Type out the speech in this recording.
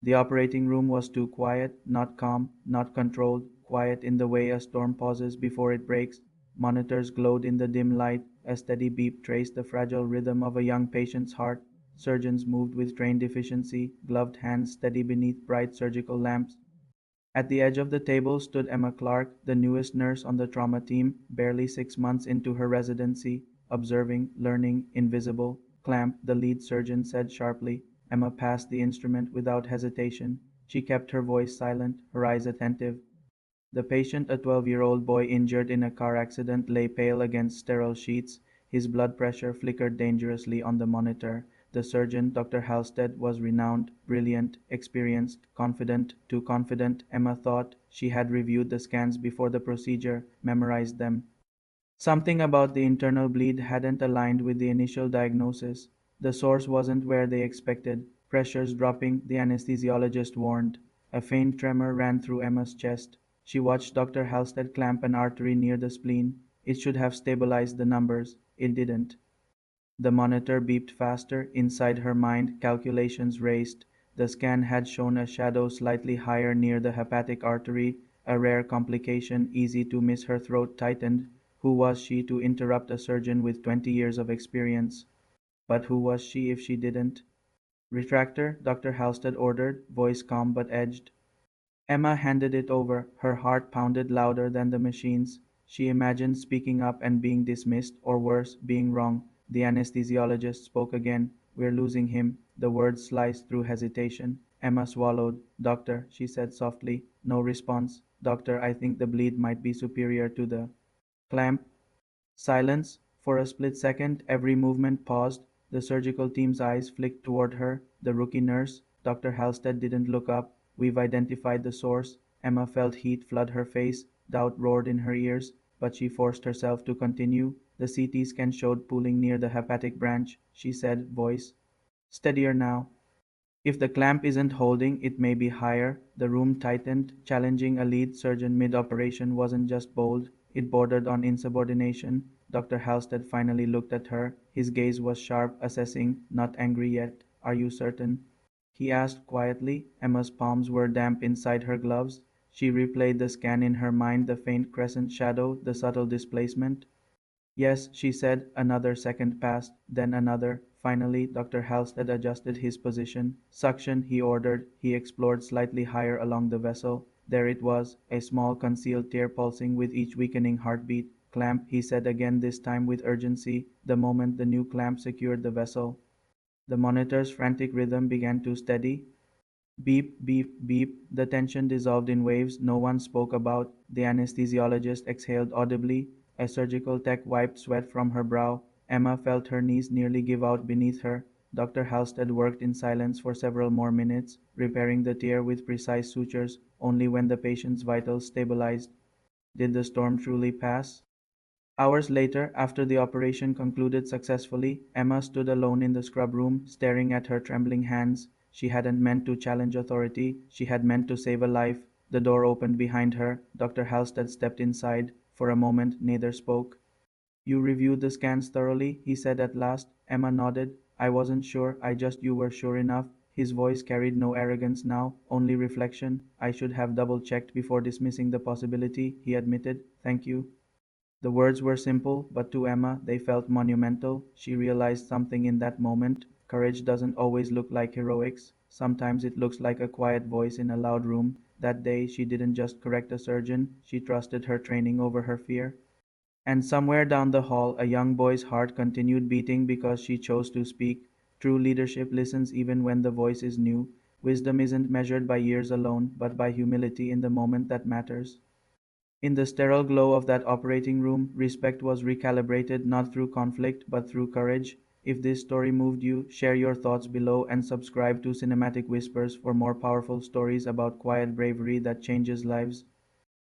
The operating room was too quiet, not calm, not controlled, quiet in the way a storm pauses before it breaks. Monitors glowed in the dim light, a steady beep traced the fragile rhythm of a young patient's heart. Surgeons moved with trained efficiency, gloved hands steady beneath bright surgical lamps. At the edge of the table stood Emma Clark, the newest nurse on the trauma team, barely 6 months into her residency, observing, learning, invisible. Clamp, the lead surgeon, said sharply. Emma passed the instrument without hesitation. She kept her voice silent, her eyes attentive. The patient, a 12-year-old boy injured in a car accident, lay pale against sterile sheets. His blood pressure flickered dangerously on the monitor. The surgeon, Dr. Halstead, was renowned, brilliant, experienced, confident, too confident, Emma thought. She had reviewed the scans before the procedure, memorized them. Something about the internal bleed hadn't aligned with the initial diagnosis. The source wasn't where they expected. Pressures dropping, the anesthesiologist warned. A faint tremor ran through Emma's chest. She watched Dr. Halstead clamp an artery near the spleen. It should have stabilized the numbers. It didn't. The monitor beeped faster. Inside her mind, calculations raced. The scan had shown a shadow slightly higher near the hepatic artery, a rare complication, easy to miss. Her throat tightened. Who was she to interrupt a surgeon with 20 years of experience? But who was she if she didn't? Retractor, Dr. Halstead ordered, voice calm but edged. Emma handed it over. Her heart pounded louder than the machine's. She imagined speaking up and being dismissed, or worse, being wrong. The anesthesiologist spoke again. "We're losing him." The words sliced through hesitation. Emma swallowed. "Doctor," she said softly. No response. "Doctor, I think the bleed might be superior to the clamp." Silence. For a split second, every movement paused. The surgical team's eyes flicked toward her. The rookie nurse, Dr. Halstead, didn't look up. "We've identified the source." Emma felt heat flood her face. Doubt roared in her ears, but she forced herself to continue. "The CT scan showed pooling near the hepatic branch," she said, voice steadier now. "If the clamp isn't holding, it may be higher." The room tightened. Challenging a lead surgeon mid-operation wasn't just bold, it bordered on insubordination. Dr. Halstead finally looked at her. His gaze was sharp, assessing, not angry yet. "Are you certain?" he asked quietly. Emma's palms were damp inside her gloves. She replayed the scan in her mind, the faint crescent shadow, the subtle displacement. "Yes," she said. Another second passed, then another. Finally, Dr. Halstead adjusted his position. "Suction," he ordered. He explored slightly higher along the vessel. There it was, a small concealed tear pulsing with each weakening heartbeat. "Clamp," he said again, this time with urgency. The moment the new clamp secured the vessel, the monitor's frantic rhythm began to steady. Beep, beep, beep. The tension dissolved in waves no one spoke about. The anesthesiologist exhaled audibly. A surgical tech wiped sweat from her brow. Emma felt her knees nearly give out beneath her. Dr. Halstead worked in silence for several more minutes, repairing the tear with precise sutures. Only when the patient's vitals stabilized did the storm truly pass. Hours later, after the operation concluded successfully, Emma stood alone in the scrub room, staring at her trembling hands. She hadn't meant to challenge authority, she had meant to save a life. The door opened behind her. Dr. Halstead stepped inside. For a moment, neither spoke. "You reviewed the scans thoroughly?" he said at last. Emma nodded. "I wasn't sure, I just you were sure enough." His voice carried no arrogance now, only reflection. "I should have double-checked before dismissing the possibility," he admitted. "Thank you." The words were simple, but to Emma they felt monumental. She realized something in that moment. Courage doesn't always look like heroics. Sometimes it looks like a quiet voice in a loud room. That day she didn't just correct a surgeon, she trusted her training over her fear. And somewhere down the hall, a young boy's heart continued beating because she chose to speak. True leadership listens even when the voice is new. Wisdom isn't measured by years alone, but by humility in the moment that matters. In the sterile glow of that operating room, respect was recalibrated not through conflict but through courage. If this story moved you, share your thoughts below and subscribe to Cinematic Whispers for more powerful stories about quiet bravery that changes lives.